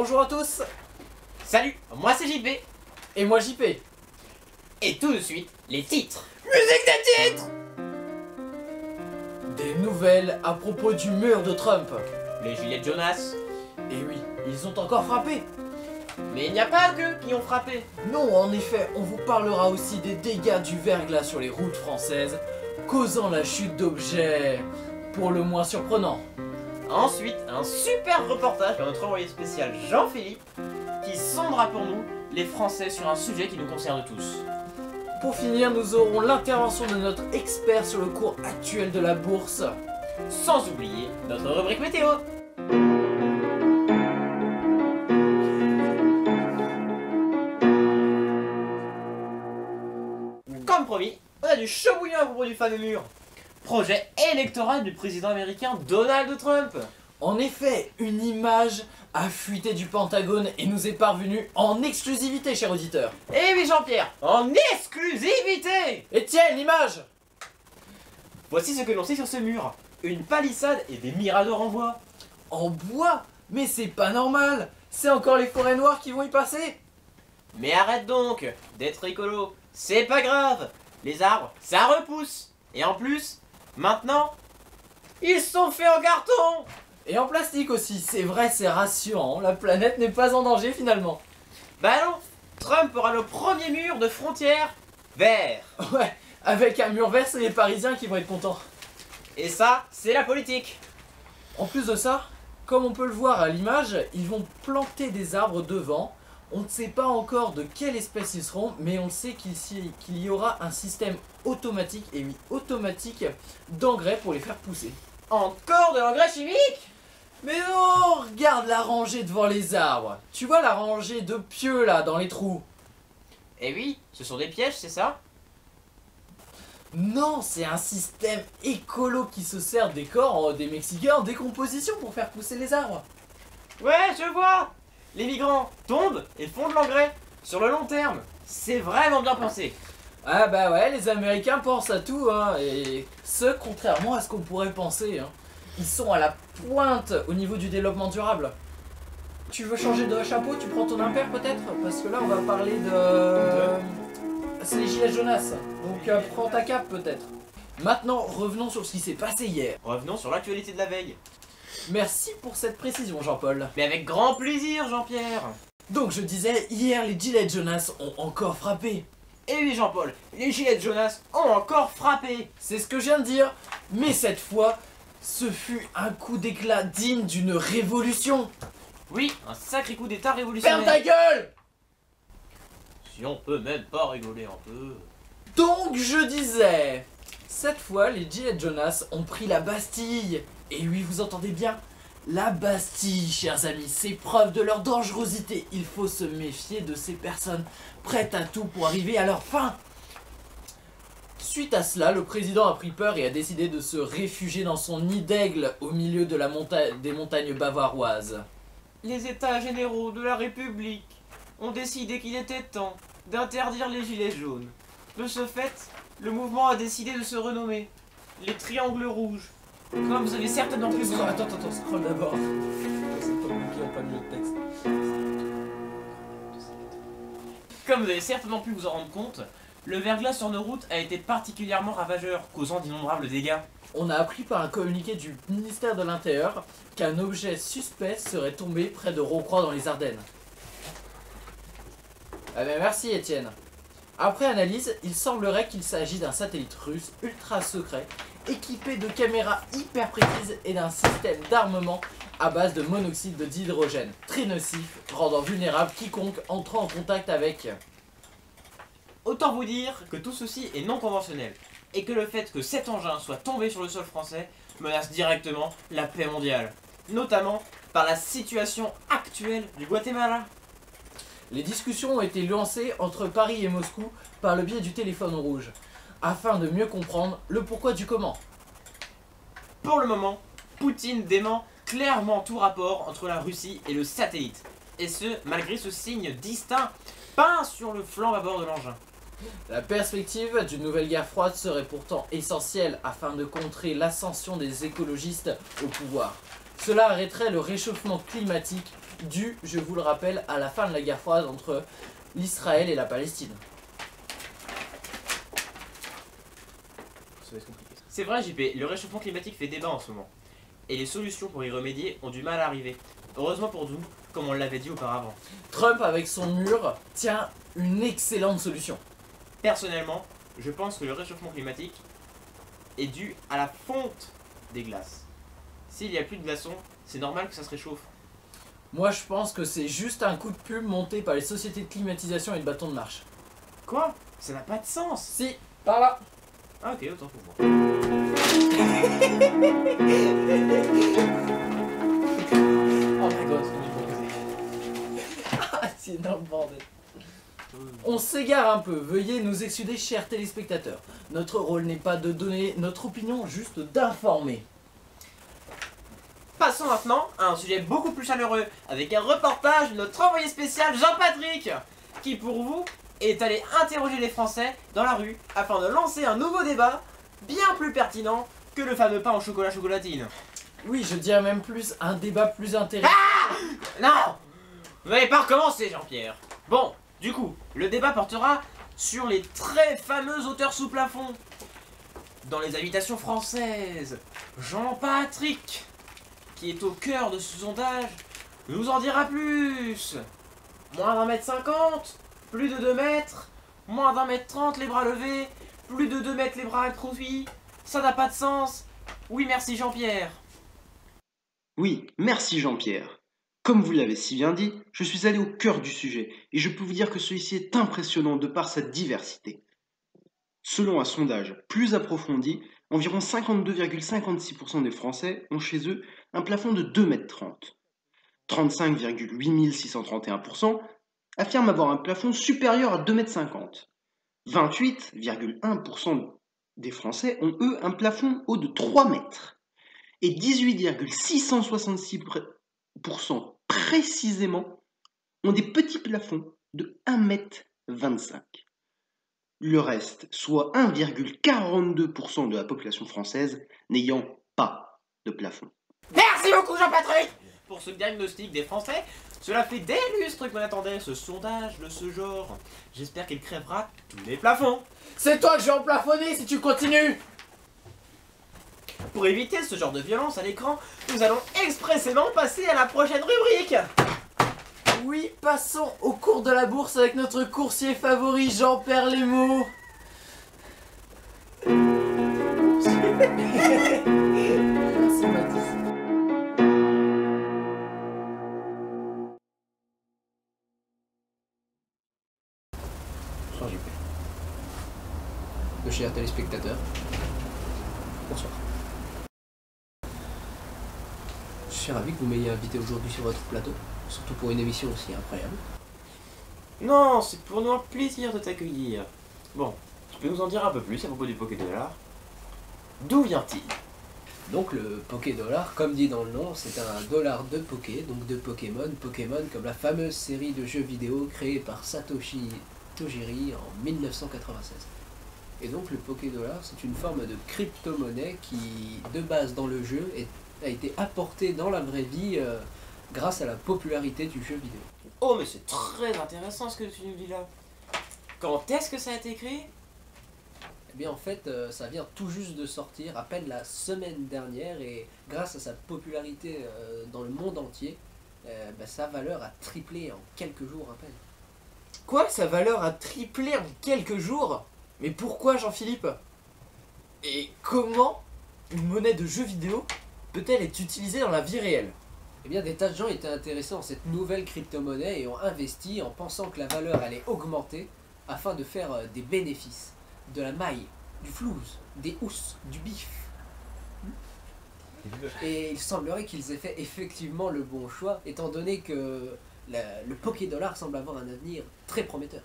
Bonjour à tous. Salut, moi c'est JP. Et moi JP. Et tout de suite, les titres. Musique des titres. Des nouvelles à propos du mur de Trump. Les gilets de Jonas. Et oui, ils ont encore frappé. Mais il n'y a pas qu'eux qui ont frappé. Non, en effet, on vous parlera aussi des dégâts du verglas sur les routes françaises, causant la chute d'objets pour le moins surprenants. Ensuite, un super reportage par notre envoyé spécial Jean-Philippe qui sondera pour nous les Français sur un sujet qui nous concerne tous. Pour finir, nous aurons l'intervention de notre expert sur le cours actuel de la bourse. Sans oublier notre rubrique météo. Comme promis, on a du chaud bouillant à propos du fameux mur. Projet électoral du président américain Donald Trump. En effet, une image a fuité du Pentagone et nous est parvenue en exclusivité, cher auditeur. Eh oui Jean-Pierre, en exclusivité. Étienne, l'image! Voici ce que l'on sait sur ce mur. Une palissade et des miradors en bois. En bois? Mais c'est pas normal! C'est encore les forêts noires qui vont y passer! Mais arrête donc d'être écolo, c'est pas grave. Les arbres, ça repousse. Et en plus, maintenant, ils sont faits en carton. Et en plastique aussi, c'est vrai, c'est rassurant, la planète n'est pas en danger finalement. Bah non, Trump aura le premier mur de frontières vert. Ouais, avec un mur vert, c'est les Parisiens qui vont être contents. Et ça, c'est la politique. En plus de ça, comme on peut le voir à l'image, ils vont planter des arbres devant. On ne sait pas encore de quelle espèce ils seront, mais on sait qu'il y aura un système automatique, et oui, automatique, d'engrais pour les faire pousser. Encore de l'engrais chimique? Mais non, regarde la rangée devant les arbres. Tu vois la rangée de pieux là, dans les trous? Eh oui, ce sont des pièges, c'est ça? Non, c'est un système écolo qui se sert des corps des Mexicains en décomposition pour faire pousser les arbres. Ouais, je vois. Les migrants tombent et font de l'engrais sur le long terme. C'est vraiment bien pensé. Ah bah ouais, les Américains pensent à tout, hein, et ce, contrairement à ce qu'on pourrait penser, hein. Ils sont à la pointe au niveau du développement durable. Tu veux changer de chapeau? Tu prends ton impair peut-être? Parce que là on va parler de... C'est les gilets Jonas, donc prends ta cape peut-être. Maintenant, revenons sur ce qui s'est passé hier. Revenons sur l'actualité de la veille. Merci pour cette précision, Jean-Paul. Mais avec grand plaisir, Jean-Pierre. Donc je disais, hier les gilets Jonas ont encore frappé. Et oui, Jean-Paul, les gilets de Jonas ont encore frappé. C'est ce que je viens de dire, mais cette fois, ce fut un coup d'éclat digne d'une révolution. Oui, un sacré coup d'état révolutionnaire. Ferme ta gueule! Si on peut même pas rigoler un peu. Donc je disais, cette fois les gilets Jonas ont pris la Bastille. Et oui, vous entendez bien, la Bastille, chers amis, c'est preuve de leur dangerosité. Il faut se méfier de ces personnes prêtes à tout pour arriver à leur fin. Suite à cela, le président a pris peur et a décidé de se réfugier dans son nid d'aigle au milieu de des montagnes bavaroises. Les états généraux de la République ont décidé qu'il était temps d'interdire les gilets jaunes. De ce fait, le mouvement a décidé de se renommer les Triangles Rouges. Comme vous avez certainement pu vous... Attends, scroll d'abord. C'est pas compliqué, on pas le texte. Comme vous avez certainement pu vous en rendre compte, le verglas sur nos routes a été particulièrement ravageur, causant d'innombrables dégâts. On a appris par un communiqué du ministère de l'Intérieur qu'un objet suspect serait tombé près de Rocroi dans les Ardennes. Ah ben merci Étienne. Après analyse, il semblerait qu'il s'agit d'un satellite russe ultra secret, équipé de caméras hyper précises et d'un système d'armement à base de monoxyde d'hydrogène, très nocif, rendant vulnérable quiconque entrant en contact avec. Autant vous dire que tout ceci est non conventionnel, et que le fait que cet engin soit tombé sur le sol français menace directement la paix mondiale, notamment par la situation actuelle du Guatemala. Les discussions ont été lancées entre Paris et Moscou par le biais du téléphone rouge, afin de mieux comprendre le pourquoi du comment. Pour le moment, Poutine dément clairement tout rapport entre la Russie et le satellite, et ce, malgré ce signe distinct peint sur le flanc bâbord de l'engin. La perspective d'une nouvelle guerre froide serait pourtant essentielle afin de contrer l'ascension des écologistes au pouvoir. Cela arrêterait le réchauffement climatique dû, je vous le rappelle, à la fin de la guerre froide entre l'Israël et la Palestine. Ça va être compliqué. C'est vrai, JP, le réchauffement climatique fait débat en ce moment. Et les solutions pour y remédier ont du mal à arriver. Heureusement pour nous, comme on l'avait dit auparavant. Trump, avec son mur, tient une excellente solution. Personnellement, je pense que le réchauffement climatique est dû à la fonte des glaces. S'il n'y a plus de glaçons, c'est normal que ça se réchauffe. Moi, je pense que c'est juste un coup de pub monté par les sociétés de climatisation et de bâtons de marche. Quoi? Ça n'a pas de sens. Si, par là. Ah ok, autant pour moi. Oh my god, c'est énorme bordel. On s'égare un peu, veuillez nous excuser chers téléspectateurs. Notre rôle n'est pas de donner notre opinion, juste d'informer. Passons maintenant à un sujet beaucoup plus chaleureux, avec un reportage de notre envoyé spécial Jean-Patrick, qui pour vous est allé interroger les Français dans la rue afin de lancer un nouveau débat bien plus pertinent que le fameux pain au chocolat chocolatine. Oui, je dirais même plus, un débat plus intéressant. Non! Vous n'allez pas recommencer, Jean-Pierre. Bon, du coup, le débat portera sur les très fameux auteurs sous plafond. Dans les habitations françaises, Jean-Patrick, qui est au cœur de ce sondage, nous en dira plus. Moins d'1,50 m, plus de 2 mètres, moins d'1,30 m les bras levés, plus de 2 mètres les bras accroupis, ça n'a pas de sens. Oui, merci Jean-Pierre. Oui, merci Jean-Pierre. Comme vous l'avez si bien dit, je suis allé au cœur du sujet et je peux vous dire que celui-ci est impressionnant de par sa diversité. Selon un sondage plus approfondi, environ 52,56% des Français ont chez eux un plafond de 2,30 m. 35,8631% affirment avoir un plafond supérieur à 2,50 m. 28,1% des Français ont eux un plafond haut de 3 mètres. Et 18,666% précisément ont des petits plafonds de 1,25 m. Le reste, soit 1,42% de la population française, n'ayant pas de plafond. Merci beaucoup Jean-Patrick pour ce diagnostic des Français. Cela fait des lustres qu'on attendait ce sondage de ce genre. J'espère qu'il crèvera tous les plafonds. C'est toi que je vais emplafonner si tu continues. Pour éviter ce genre de violence à l'écran, nous allons expressément passer à la prochaine rubrique. Oui, passons au cours de la bourse avec notre coursier favori, Jean Perlémo. Merci Mathis. Bonsoir JP. De chers téléspectateurs, bonsoir. Je suis ravi que vous m'ayez invité aujourd'hui sur votre plateau, surtout pour une émission aussi incroyable. Non, c'est pour nous un plaisir de t'accueillir. Bon, tu peux nous en dire un peu plus à propos du Pokédollar? D'où vient-il? Donc le Pokédollar, comme dit dans le nom, c'est un dollar de Poké, donc de Pokémon. Pokémon comme la fameuse série de jeux vidéo créée par Satoshi Tajiri en 1996. Et donc le Pokédollar, c'est une forme de crypto-monnaie qui, de base dans le jeu, a été apportée dans la vraie vie grâce à la popularité du jeu vidéo. Oh, mais c'est très intéressant ce que tu nous dis là. Quand est-ce que ça a été créé? Eh bien en fait, ça vient tout juste de sortir, à peine la semaine dernière, et grâce à sa popularité dans le monde entier, sa valeur a triplé en quelques jours à peine. Quoi? Sa valeur a triplé en quelques jours? Mais pourquoi, Jean-Philippe? Et comment une monnaie de jeu vidéo peut-elle être utilisée dans la vie réelle? Eh bien des tas de gens étaient intéressés en cette nouvelle crypto-monnaie et ont investi en pensant que la valeur allait augmenter afin de faire des bénéfices. De la maille, du flouze, des housses, du bif. Et il semblerait qu'ils aient fait effectivement le bon choix, étant donné que le Pokédollar semble avoir un avenir très prometteur.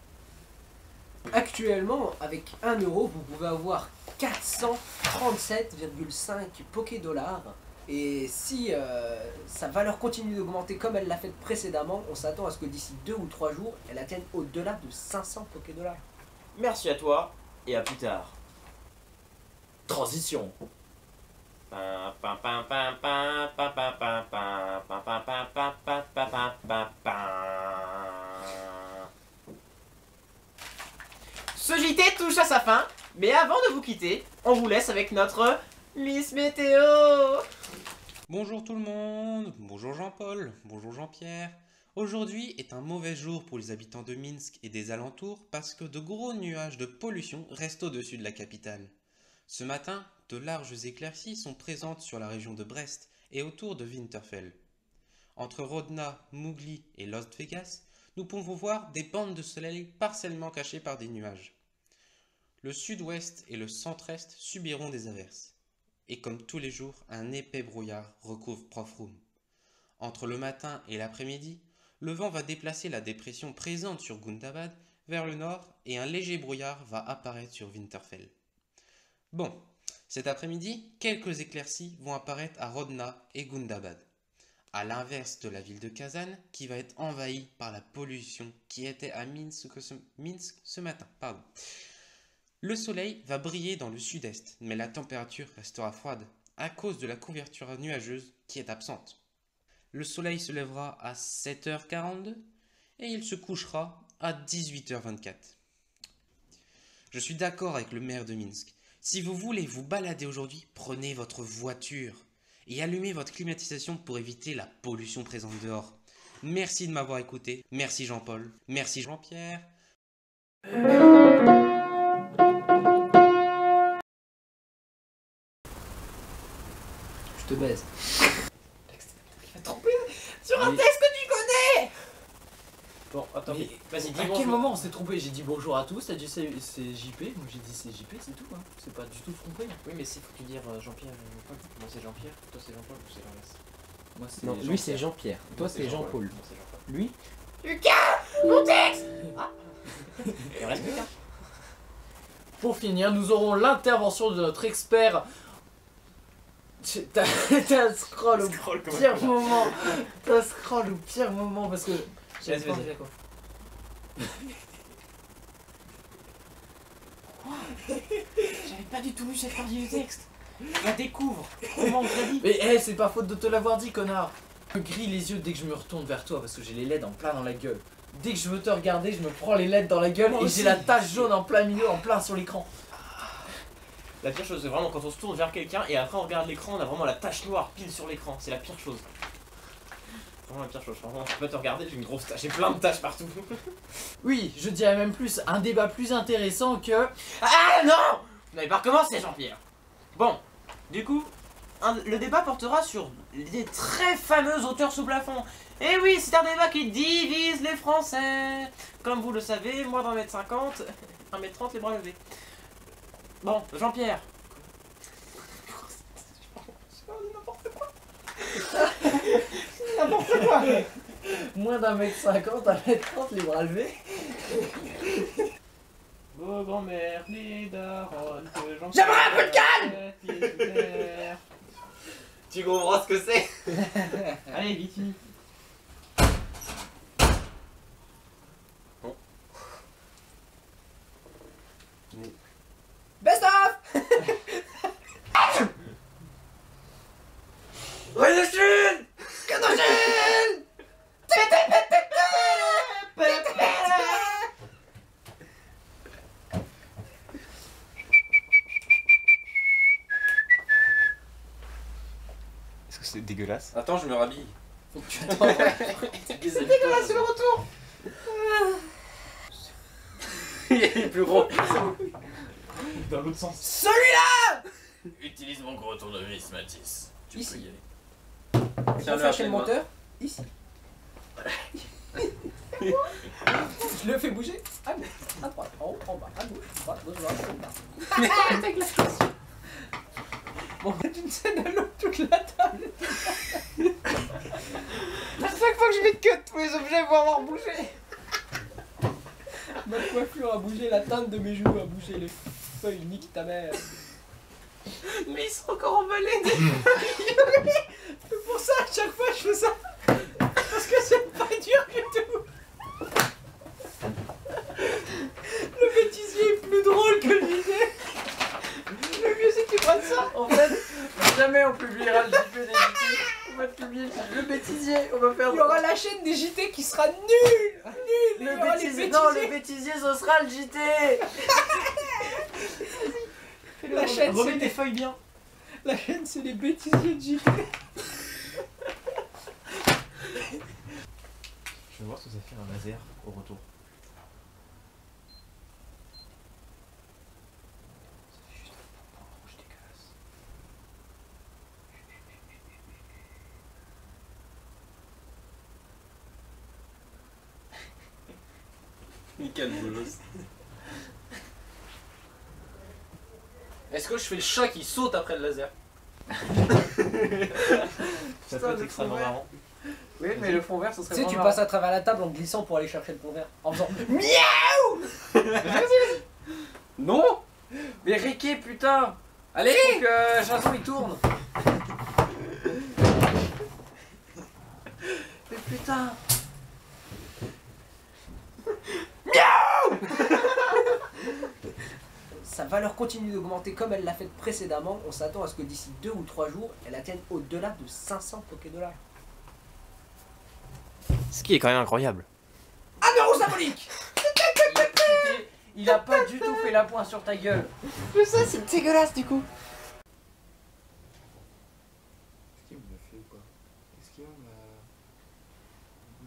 Actuellement, avec 1 euro, vous pouvez avoir 437,5 Pokédollars. Et si sa valeur continue d'augmenter comme elle l'a fait précédemment, on s'attend à ce que d'ici 2 ou 3 jours, elle atteigne au-delà de 500 Pokédollars. Merci à toi et à plus tard. Transition. Ce JT touche à sa fin, mais avant de vous quitter, on vous laisse avec notre Miss Météo. Bonjour tout le monde, bonjour Jean-Paul, bonjour Jean-Pierre. Aujourd'hui est un mauvais jour pour les habitants de Minsk et des alentours parce que de gros nuages de pollution restent au-dessus de la capitale. Ce matin, de larges éclaircies sont présentes sur la région de Brest et autour de Winterfell. Entre Rodna, Mougli et Las Vegas, nous pouvons voir des bandes de soleil partiellement cachées par des nuages. Le sud-ouest et le centre-est subiront des averses. Et comme tous les jours, un épais brouillard recouvre Profroom. Entre le matin et l'après-midi, le vent va déplacer la dépression présente sur Gundabad vers le nord et un léger brouillard va apparaître sur Winterfell. Bon, cet après-midi, quelques éclaircies vont apparaître à Rodna et Gundabad, à l'inverse de la ville de Kazan qui va être envahie par la pollution qui était à Minsk ce matin. Le soleil va briller dans le sud-est, mais la température restera froide à cause de la couverture nuageuse qui est absente. Le soleil se lèvera à 7h42 et il se couchera à 18h24. Je suis d'accord avec le maire de Minsk. Si vous voulez vous balader aujourd'hui, prenez votre voiture et allumez votre climatisation pour éviter la pollution présente dehors. Merci de m'avoir écouté. Merci Jean-Paul. Merci Jean-Pierre. Je te baise. Il va tromper sur un texte que tu connais. Bon, attends, Mais vas-y, dis à quel bonjour. moment on s'est trompé? J'ai dit bonjour à tous, t'as dit c'est JP, donc j'ai dit c'est JP, c'est tout. Hein. C'est pas du tout trompé. Oui, mais c'est faut tu dire Jean-Pierre et Paul. Moi c'est Jean-Pierre, toi c'est Jean-Paul ou c'est l'inverse? Moi, c'est Non, lui c'est Jean-Pierre. Toi c'est Jean-Paul. Moi c'est Jean-Paul. Lui, Mon texte. Ah. Il en reste plus qu'un. Pour finir, nous aurons l'intervention de notre expert. T'as scroll au Scroll comme un pire connard. moment. T'as scroll au pire moment parce que. Vas-y, vas-y. J'avais pas du tout lu cette partie du texte. Je la découvre. Comment on te l'a dit? Mais c'est pas faute de te l'avoir dit, connard. Je me grille les yeux dès que je me retourne vers toi parce que j'ai les LED en plein dans la gueule. Dès que je veux te regarder, je me prends les LED dans la gueule Moi et aussi. j'ai la tache jaune en plein milieu, en plein sur l'écran. La pire chose, c'est vraiment quand on se tourne vers quelqu'un et après on regarde l'écran, on a vraiment la tache noire pile sur l'écran. C'est la pire chose. Vraiment la pire chose. Vraiment, je peux pas te regarder, j'ai une grosse tache. J'ai plein de taches partout. Oui, je dirais même plus, un débat plus intéressant que. Ah non! Vous n'avez pas recommencé, Jean-Pierre. Bon, du coup, le débat portera sur les très fameux auteurs sous plafond. Et oui, c'est un débat qui divise les Français. Comme vous le savez, moi d'un mètre 50, 1m30 les bras levés. Bon, Jean-Pierre. N'importe quoi. Moins d'un mètre 50, 1m30, les bras levés. Vos grand-mères, les darons que Jean-Pierre. J'aimerais un peu de calme. Tu comprends ce que c'est? Allez, vite, fini. Best of. Redescend. Redescend. Est-ce que c'est dégueulasse? Attends, je me rhabille. Faut que tu attends. C'est dégueulasse, c'est le retour. Il est plus gros. Dans l'autre sens. Celui-là. Utilise mon gros tournevis, Mathis. Tu peux y aller. Tiens, faire chez le monteur. Ici. Je le fais bouger. À gauche, à droite, en haut, en bas, à gauche, à droite, en bas. Bon, c'est une scène à l'eau toute la table. À chaque fois que je vais cut, tous les objets vont avoir bougé. Ma coiffure a bougé, la teinte de mes joues a bougé, les feuilles, nique ta mère. Mais ils sont encore emballés. C'est pour ça, à chaque fois, je fais ça. Parce que c'est pas dur du tout. Le bêtisier est plus drôle que l'idée. Le mieux, c'est que tu prennes ça. En fait, jamais on publiera le JP des JT. On va publier le bêtisier. On va faire. Il y aura la chaîne des JT qui sera nulle. Il y Le aura les bêtisier. bêtisiers. Non, le bêtisier, ce sera le JT. La chaîne, Remets c'est tes les... feuilles bien. la chaîne, c'est les bêtisiers de JT. Je vais voir ce que ça fait un laser au retour. Ça fait juste un point rouge dégueulasse. Nickel bolos. Est-ce que je fais le chat qui saute après le laser? Ça Putain, peut être le extrêmement fond vert. marrant. Oui, mais le fond vert, ce Tu serait sais, moins tu marrant. passes à travers la table en glissant pour aller chercher le pont vert. En faisant Non. Mais Ricky, putain. Allez, faut que Jason il tourne. Mais putain. sa valeur continue d'augmenter comme elle l'a fait précédemment. On s'attend à ce que d'ici 2 ou 3 jours, elle atteigne au-delà de 500 Pokédollars. Ce qui est quand même incroyable. Un euro symbolique. Il a pas du tout fait la pointe sur ta gueule. Je sais, c'est dégueulasse du coup. Est-ce qu'il me l'a fait ou pas? Est-ce qu'il m'a...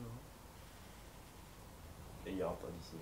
Non. Et il y aura pas d'ici.